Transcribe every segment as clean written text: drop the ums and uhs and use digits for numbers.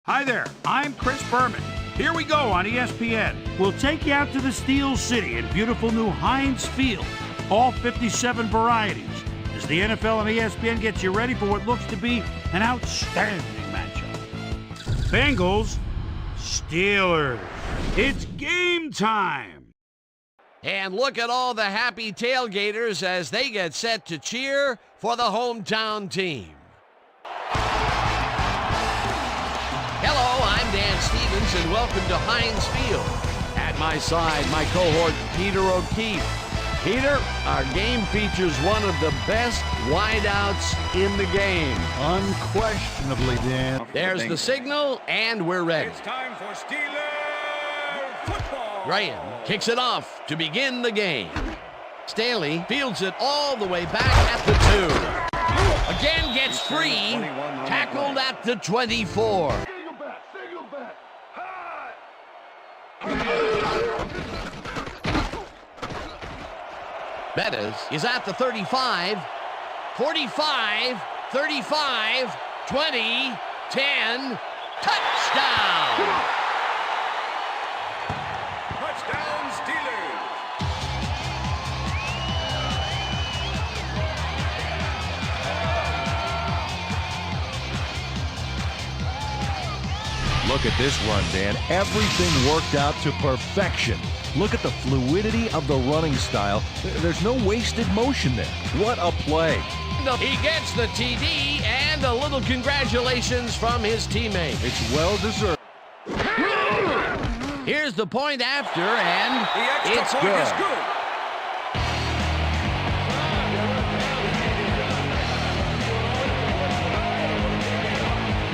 Hi there, I'm Chris Berman. Here we go on ESPN. We'll take you out to the Steel City in beautiful new Heinz Field. All 57 varieties. As the NFL and ESPN gets you ready for what looks to be an outstanding matchup. Bengals, Steelers. It's game time. And look at all the happy tailgaters as they get set to cheer for the hometown team. Hello, I'm Dan Stevens, and welcome to Heinz Field. At my side, my cohort, Peter O'Keefe. Peter, our game features one of the best wideouts in the game. Unquestionably, Dan. There's the signal, and we're ready. It's time for Steelers football. Graham kicks it off to begin the game. Staley fields it all the way back at the 2. Again gets free, tackled at the 24. Bettis is at the 35, 45, 35, 20, 10, touchdown! Touchdown Steelers. Look at this run, Dan. Everything worked out to perfection. Look at the fluidity of the running style. There's no wasted motion there. What a play. He gets the TD and a little congratulations from his teammate. It's well deserved. Here's the point after, and The extra it's point is good.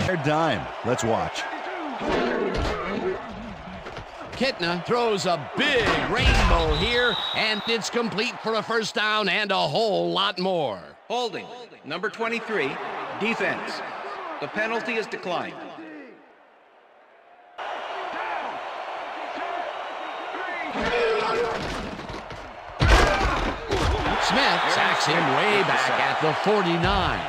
Their dime. Let's watch. Kitna throws a big rainbow here, and it's complete for a first down and a whole lot more. Holding, number 23, defense. The penalty is declined. Smith sacks him way back at the 49.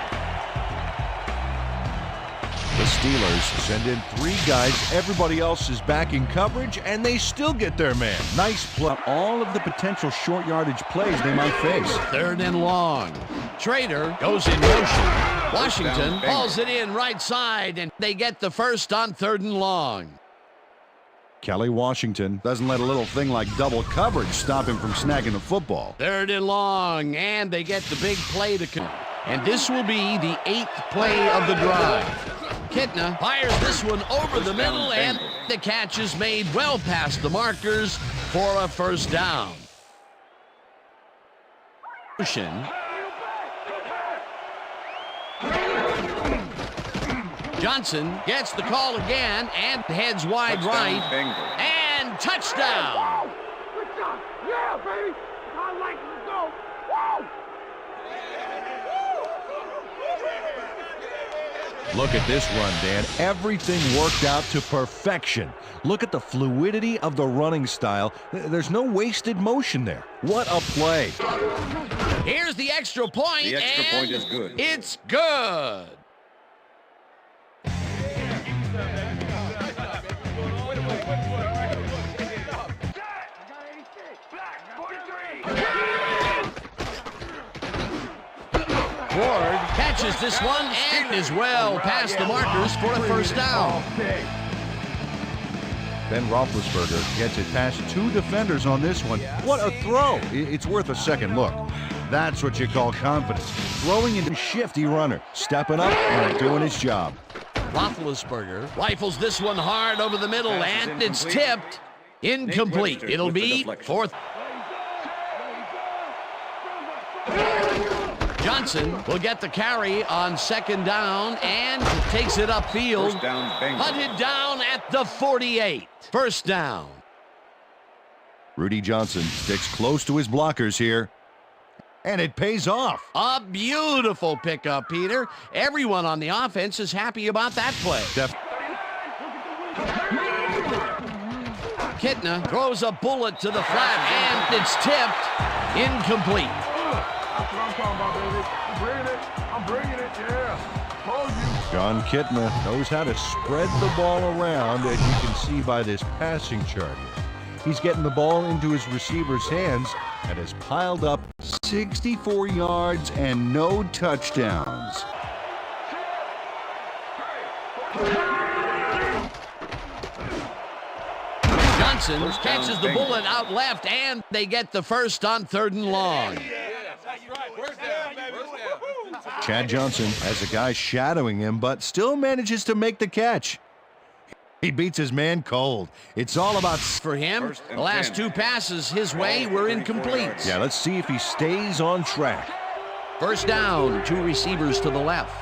The Steelers send in 3 guys. Everybody else is back in coverage, and they still get their man. Nice play. All of the potential short yardage plays they might face. 3rd and long. Schrader goes in motion. Washington hauls it in right side, and they get the first on 3rd and long. Kelly Washington doesn't let a little thing like double coverage stop him from snagging the football. 3rd and long, and they get the big play to come. And this will be the 8th play of the drive. Kitna fires this one over the middle, and the catch is made well past the markers for a first down. Johnson gets the call again and heads wide right. And touchdown! Yeah, baby! I like to go! Woo! Look at this run, Dan. Everything worked out to perfection. Look at the fluidity of the running style. There's no wasted motion there. What a play. Here's the extra point, The extra and point is good. It's good. Ward catches this one and is well past the markers for a first down. Ben Roethlisberger gets it past 2 defenders on this one. What a throw. It's worth a second look. That's what you call confidence. Throwing into a shifty runner, stepping up and doing his job. Roethlisberger rifles this one hard over the middle, and it's tipped. Incomplete. It'll be 4th. Johnson will get the carry on 2nd down and takes it upfield. First down, Bengals. Hunted down at the 48. First down. Rudy Johnson sticks close to his blockers here. And it pays off. A beautiful pickup, Peter. Everyone on the offense is happy about that play. Kitna throws a bullet to the flat, and it's tipped. Incomplete. That's what I'm talking about, baby. I'm bringing it, yeah. Told you. Jon Kitna knows how to spread the ball around, as you can see by this passing chart. He's getting the ball into his receiver's hands and has piled up 64 yards and no touchdowns. Johnson catches the bullet out left, and they get the first on 3rd and long. Chad Johnson has a guy shadowing him, but still manages to make the catch. He beats his man cold. It's all about... For him, the last 2 passes his way were incomplete. Yeah, let's see if he stays on track. First down, 2 receivers to the left.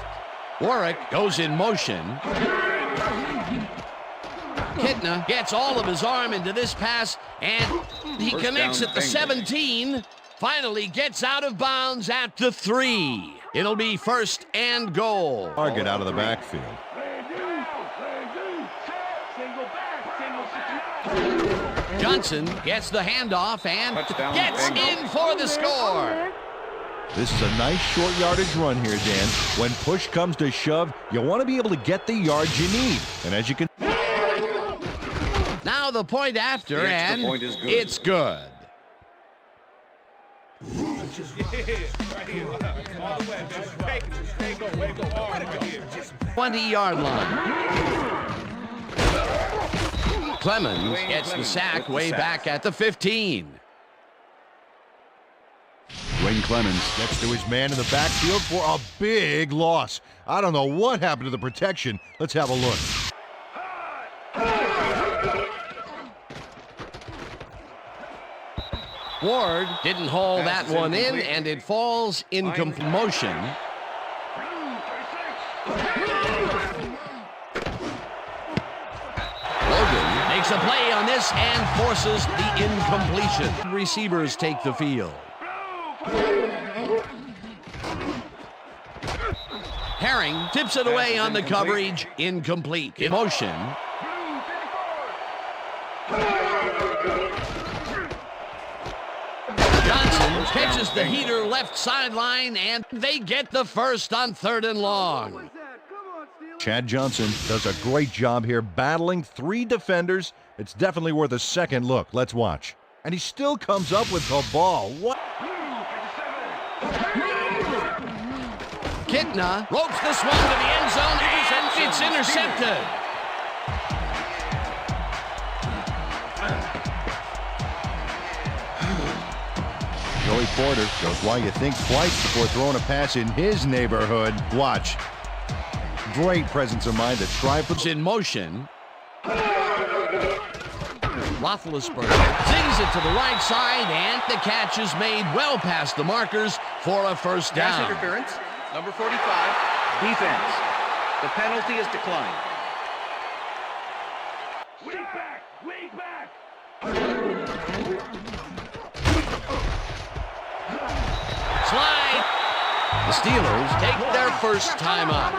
Warwick goes in motion. Kitna gets all of his arm into this pass, and he connects at the 17. Finally gets out of bounds at the 3. It'll be 1st and goal. Target out of the backfield. Johnson gets the handoff and gets in for the score. This is a nice short yardage run here, Dan. When push comes to shove, you want to be able to get the yards you need. And as you can... Now the point after, and it's good. 20-yard line. Clemens gets the sack way back at the 15. Wayne Clemens gets to his man in the backfield for a big loss. I don't know what happened to the protection. Let's have a look. Ward didn't haul that one in, and it falls in motion. Logan makes a play on this and forces the incompletion. Receivers take the field. Herring tips it away on the coverage. Incomplete. In motion. Johnson catches the heater left sideline, and they get the first on 3rd and long. Chad Johnson does a great job here battling 3 defenders. It's definitely worth a second look. Let's watch. And he still comes up with the ball. What? Kitna ropes this one to the end zone, and it's intercepted. Joey Porter shows why you think twice before throwing a pass in his neighborhood. Watch. Great presence of mind to try for... In motion. Roethlisberger zings it to the right side, and the catch is made well past the markers for a first down. Pass interference, number 45, defense. The penalty is declined. Way back! Way back! Slide. The Steelers take their first time out.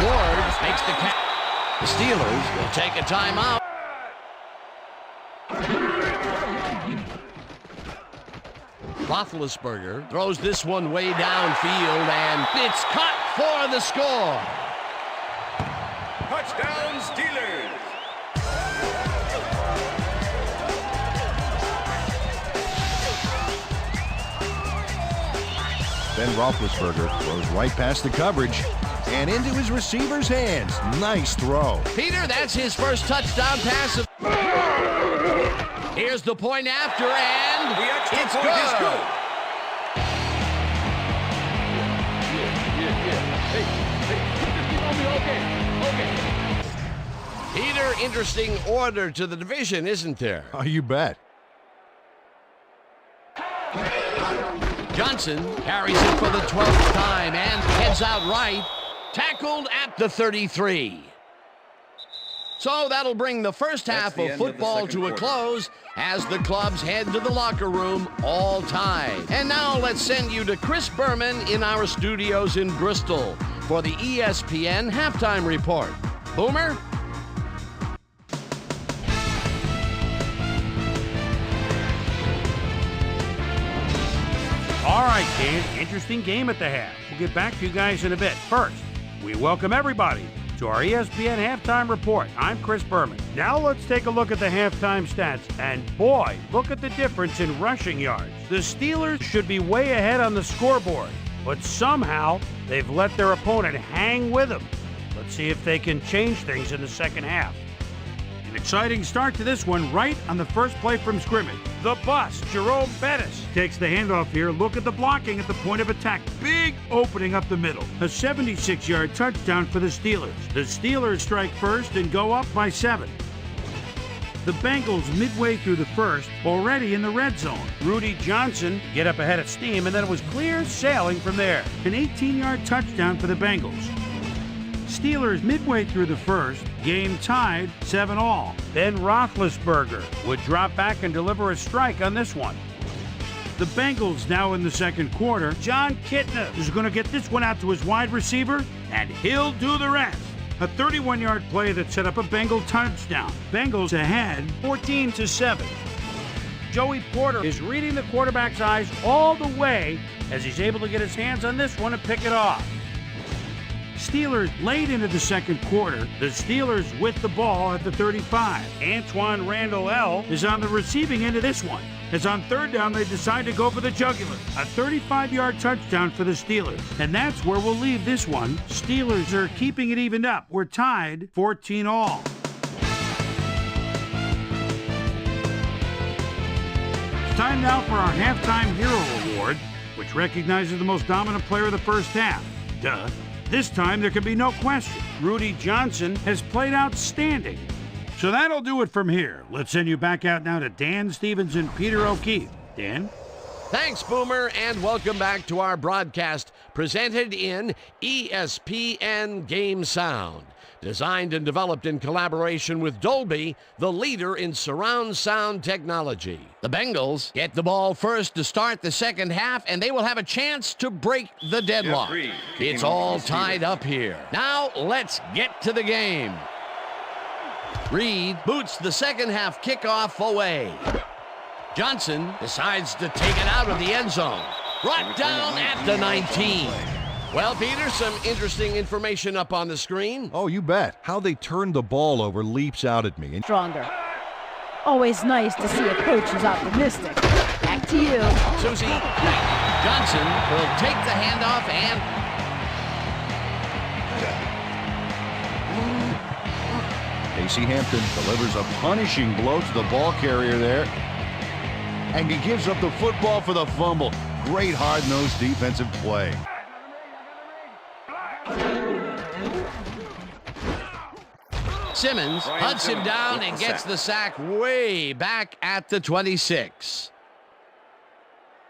Ward makes the catch. The Steelers will take a timeout. Roethlisberger throws this one way downfield, and it's caught for the score. Touchdown, Steelers! Ben Roethlisberger throws right past the coverage and into his receiver's hands. Nice throw. Peter, that's his first touchdown pass. Here's the point after, and The extra it's point good. is good. Peter, interesting order to the division, isn't there? Oh, you bet. Johnson carries it for the 12th time and heads out right, tackled at the 33. So that'll bring the first half of football to a close as the clubs head to the locker room all tied. And now let's send you to Chris Berman in our studios in Bristol for the ESPN Halftime Report. Boomer? All right, Dan, interesting game at the half. We'll get back to you guys in a bit. First, we welcome everybody to our ESPN Halftime Report. I'm Chris Berman. Now let's take a look at the halftime stats. And boy, look at the difference in rushing yards. The Steelers should be way ahead on the scoreboard, but somehow they've let their opponent hang with them. Let's see if they can change things in the second half. An exciting start to this one right on the first play from scrimmage. The bust, Jerome Bettis, takes the handoff here. Look at the blocking at the point of attack. Big opening up the middle. A 76-yard touchdown for the Steelers. The Steelers strike first and go up by 7. The Bengals midway through the first, already in the red zone. Rudy Johnson get up ahead of steam, and then it was clear sailing from there. An 18-yard touchdown for the Bengals. Steelers midway through the first, game tied 7-all. Then Roethlisberger would drop back and deliver a strike on this one. The Bengals now in the second quarter. Jon Kitna is going to get this one out to his wide receiver, and he'll do the rest. A 31-yard play that set up a Bengal touchdown. Bengals ahead 14-7. Joey Porter is reading the quarterback's eyes all the way as he's able to get his hands on this one and pick it off. Steelers late into the second quarter. The Steelers with the ball at the 35. Antoine Randall L. is on the receiving end of this one. As on third down, they decide to go for the jugular. A 35-yard touchdown for the Steelers. And that's where we'll leave this one. Steelers are keeping it evened up. We're tied 14-all. It's time now for our Halftime Hero Award, which recognizes the most dominant player of the first half. Duh. This time, there can be no question. Rudy Johnson has played outstanding. So that'll do it from here. Let's send you back out now to Dan Stevens and Peter O'Keefe. Dan? Thanks, Boomer, and welcome back to our broadcast presented in ESPN Game Sound. Designed and developed in collaboration with Dolby, the leader in surround sound technology. The Bengals get the ball first to start the second half, and they will have a chance to break the deadlock. It's all tied up here. Now, let's get to the game. Reed boots the second half kickoff away. Johnson decides to take it out of the end zone. Brought down at the 19. Well, Peter, some interesting information up on the screen. Oh, you bet. How they turned the ball over leaps out at me. Stronger. Always nice to see a coach who's optimistic. Back to you. Susie, Johnson will take the handoff and... Casey Hampton delivers a punishing blow to the ball carrier there. And he gives up the football for the fumble. Great hard-nosed defensive play. Simmons hunts him down and gets the sack way back at the 26.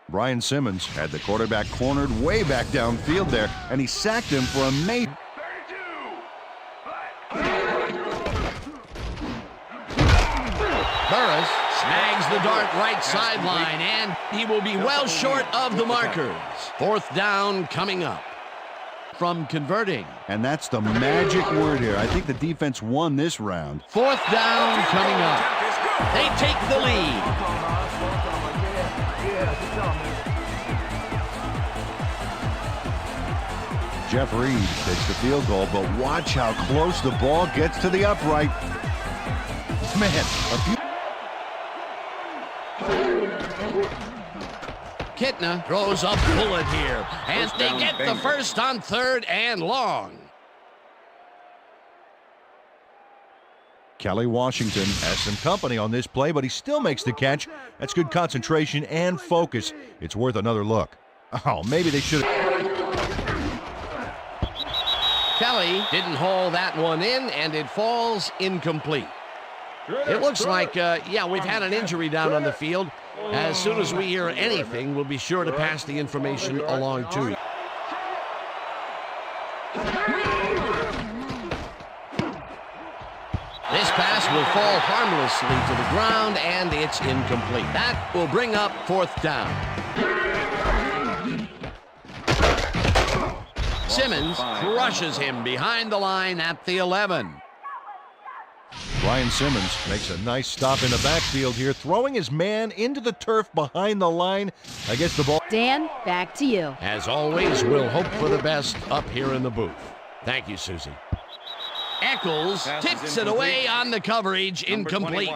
Brian Simmons had the quarterback cornered way back downfield there, and he sacked him for a mate. Burris snags the dart right sideline, and he will be well short of the markers. Fourth down coming up. From converting. And that's the magic word here. I think the defense won this round. Fourth down coming up. They take the lead. Jeff Reed takes the field goal, but watch how close the ball gets to the upright. Man, a few... Kitna throws a bullet here, and they get the first on third and long. Kelly Washington has some company on this play, but he still makes the catch. That's good concentration and focus. It's worth another look. Oh, maybe they should have... Kelly didn't haul that one in, and it falls incomplete. It looks like, we've had an injury down on the field. As soon as we hear anything, we'll be sure to pass the information along to you. This pass will fall harmlessly to the ground, and it's incomplete. That will bring up fourth down. Simmons crushes him behind the line at the 11. Ryan Simmons makes a nice stop in the backfield here, throwing his man into the turf behind the line. I guess the ball. Dan, back to you. As always, we'll hope for the best up here in the booth. Thank you, Susie. Eccles tips it away on the coverage, incomplete.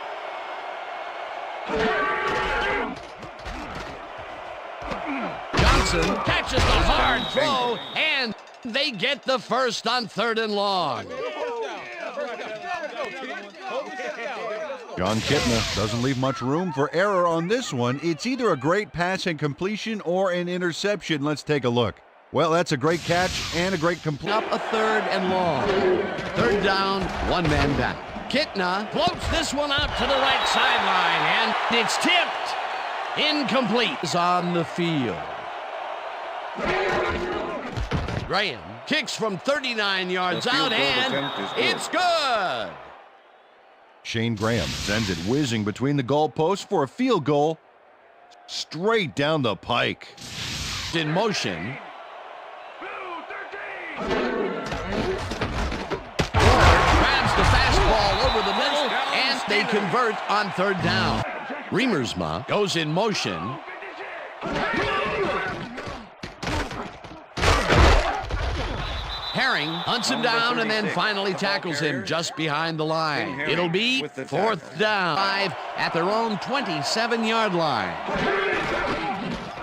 Johnson catches the hard throw, and they get the first on 3rd and long. Jon Kitna doesn't leave much room for error on this one. It's either a great pass and completion or an interception. Let's take a look. Well, that's a great catch and a great completion. Up a 3rd and long. 3rd down, 1 man back. Kitna floats this one out to the right sideline, and it's tipped. Incomplete. Is on the field. Graham kicks from 39 yards out, and it's good. Shane Graham sends it whizzing between the goalposts for a field goal. Straight down the pike. In motion. Grabs the fastball over the middle, and they convert on 3rd down. Remersma goes in motion. Herring hunts him down and then finally tackles him just behind the line. It'll be 4th down. 5 at their own 27-yard line.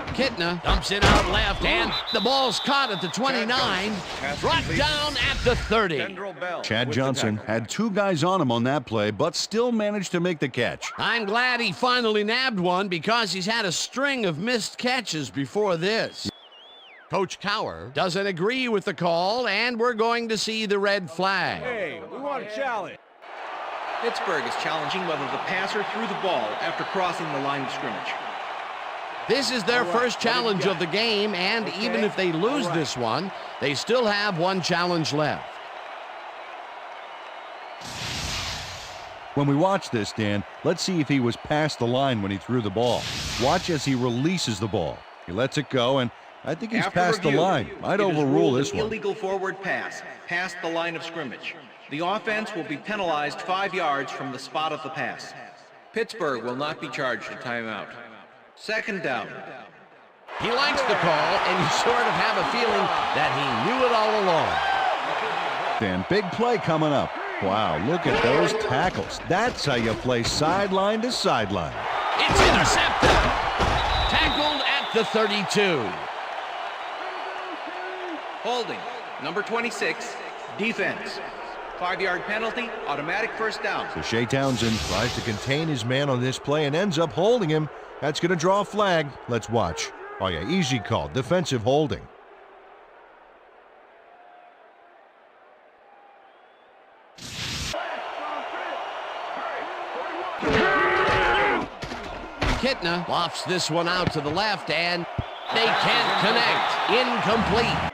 Kitna dumps it out left, and the ball's caught at the 29, brought down at the 30. Chad Johnson had 2 guys on him on that play, but still managed to make the catch. I'm glad he finally nabbed one because he's had a string of missed catches before this. Coach Cower doesn't agree with the call, and we're going to see the red flag. Hey, we want a challenge. Pittsburgh is challenging whether the passer threw the ball after crossing the line of scrimmage. This is their first challenge of the game, and even if they lose this one, they still have 1 challenge left. When we watch this, Dan, let's see if he was past the line when he threw the ball. Watch as he releases the ball. He lets it go, and I think he's past the line. I'd overrule this one. Illegal forward pass past the line of scrimmage. The offense will be penalized 5 yards from the spot of the pass. Pittsburgh will not be charged a timeout. 2nd down. He likes the call, and you sort of have a feeling that he knew it all along. Dan, big play coming up. Wow, look at those tackles. That's how you play sideline to sideline. It's intercepted. Tackled at the 32. Holding. Number 26. Defense. 5-yard penalty. Automatic 1st down. So Shea Townsend tries to contain his man on this play and ends up holding him. That's going to draw a flag. Let's watch. Oh, yeah, easy call. Defensive holding. Kitna lofts this one out to the left, and they can't connect. Incomplete.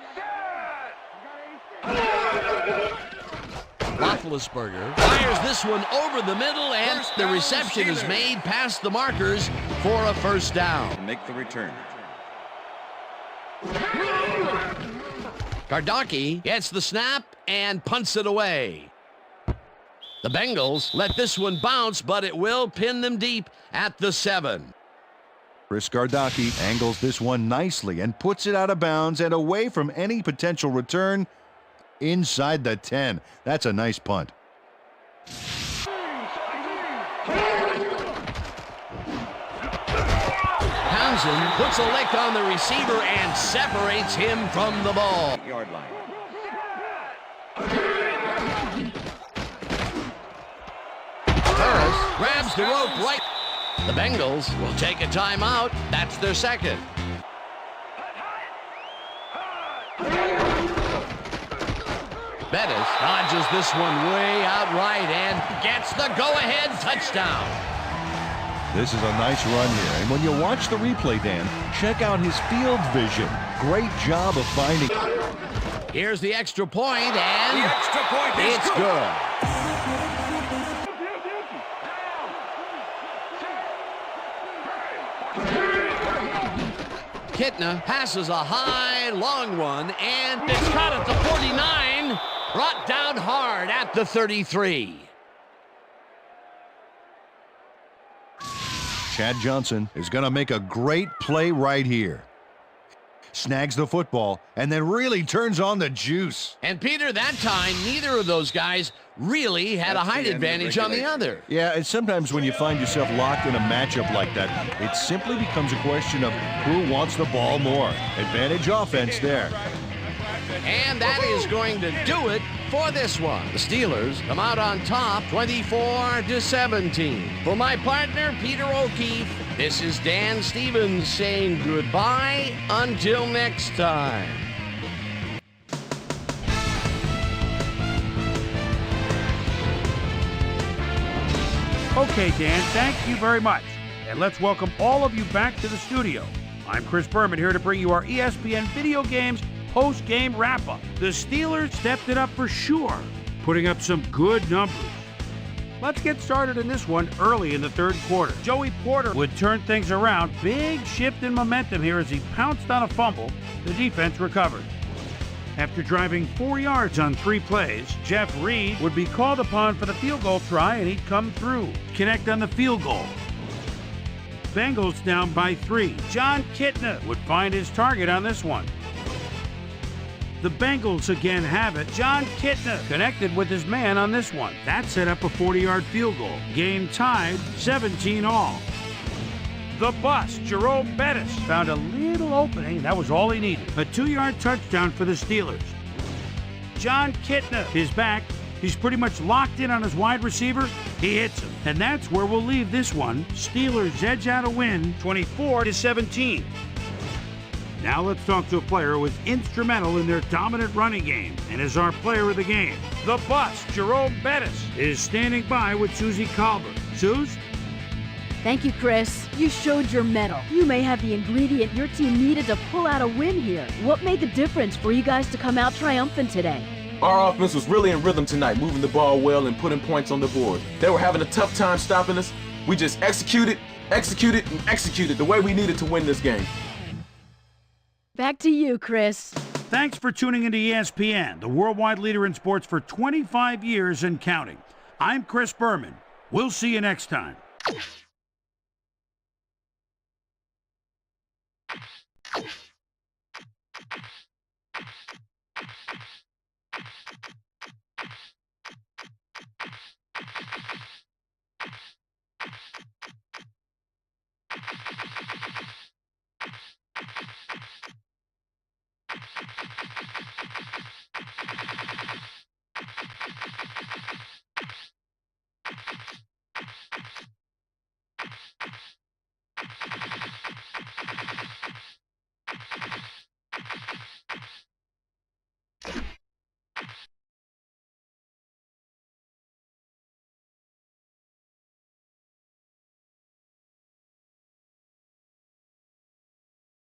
Roethlisberger fires this one over the middle, and the reception is made past the markers for a 1st down. Make the return. Gardocki gets the snap and punts it away. The Bengals let this one bounce, but it will pin them deep at the 7. Chris Gardocki angles this one nicely and puts it out of bounds and away from any potential return inside the 10. That's a nice punt. Townsend puts a lick on the receiver and separates him from the ball. Yard line. Harris grabs the rope right. The Bengals will take a timeout. That's their 2nd. Bettis dodges this one way out right and gets the go-ahead touchdown. This is a nice run here. And when you watch the replay, Dan, check out his field vision. Great job of finding. Here's the extra point, and The extra point is it's good. Kitna passes a high, long one, and it's caught at the 49, brought down hard at the 33. Chad Johnson is going to make a great play right here. Snags the football and then really turns on the juice. And Peter, that time, neither of those guys really had a height advantage on the other. Yeah, and sometimes when you find yourself locked in a matchup like that, it simply becomes a question of who wants the ball more. Advantage offense there. And that is going to do it for this one. The Steelers come out on top 24-17. For my partner, Peter O'Keefe, this is Dan Stevens saying goodbye until next time. Okay, Dan, thank you very much. And let's welcome all of you back to the studio. I'm Chris Berman here to bring you our ESPN Video Games post-game wrap-up. The Steelers stepped it up for sure, putting up some good numbers. Let's get started in this one early in the third quarter. Joey Porter would turn things around. Big shift in momentum here as he pounced on a fumble. The defense recovered. After driving 4 yards on 3 plays, Jeff Reed would be called upon for the field goal try, and he'd come through. Connect on the field goal. Bengals down by 3. Jon Kitna would find his target on this one. The Bengals again have it. Jon Kitna connected with his man on this one. That set up a 40-yard field goal. Game tied 17-all. The bus, Jerome Bettis, found a little opening. That was all he needed. A 2-yard touchdown for the Steelers. Jon Kitna is back. He's pretty much locked in on his wide receiver. He hits him. And that's where we'll leave this one. Steelers edge out a win, 24-17. Now let's talk to a player who was instrumental in their dominant running game and is our player of the game. The bus, Jerome Bettis, is standing by with Susie Colbert. Suze? Thank you, Chris. You showed your mettle. You may have the ingredient your team needed to pull out a win here. What made the difference for you guys to come out triumphant today? Our offense was really in rhythm tonight, moving the ball well and putting points on the board. They were having a tough time stopping us. We just executed the way we needed to win this game. Back to you, Chris. Thanks for tuning into ESPN, the worldwide leader in sports for 25 years and counting. I'm Chris Berman. We'll see you next time.